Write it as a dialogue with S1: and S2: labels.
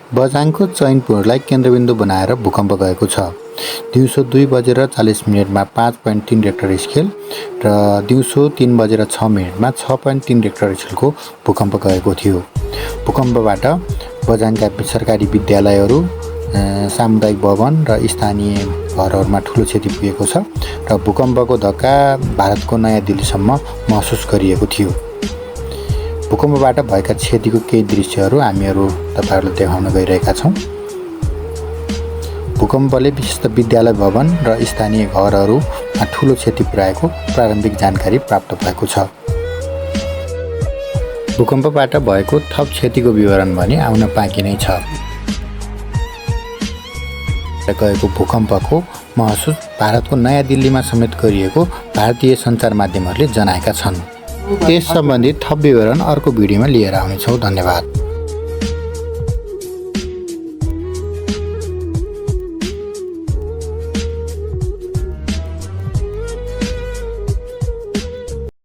S1: बझाङको चैनपुरलाई केन्द्रबिन्दु बनाएर भूकम्प गएको छ। दिउँसो 2:40 5.3 रेक्टर स्केल र दिउँसो 3:06 6.3 रेक्टर स्केलको भूकम्प गएको थियो। भूकम्पबाट बझाङका सरकारी विद्यालयहरू, सामुदायिक भवन र स्थानीय घरहरूमा ठुलो क्षति पुगेको छ र भूकम्पको धक्का भारतको नयाँ दिल्लीसम्म महसुस गरिएको थियो। भूकम्पबाट भएका क्षतिको केही दृश्यहरू हामीहरू तपाईहरुलाई देखाउन गइरहेका छौं। भूकम्पले विशेषत विद्यालय भवन र स्थानीय घरहरूमा ठूलो क्षति पुर्याएको प्रारम्भिक जानकारी प्राप्त भएको छ। भूकम्पबाट भएको थप क्षतिको विवरण भने आउन बाँकी नै छ। गएको भूकम्पको महसुस भारतको नयाँ दिल्लीमा समेत गरिएको भारतीय सञ्चार माध्यमहरूले जनाएका छन्। यस सम्बन्धी थप विवरण अर्को भिडियोमा लिएर आउनेछौँ। धन्यवाद।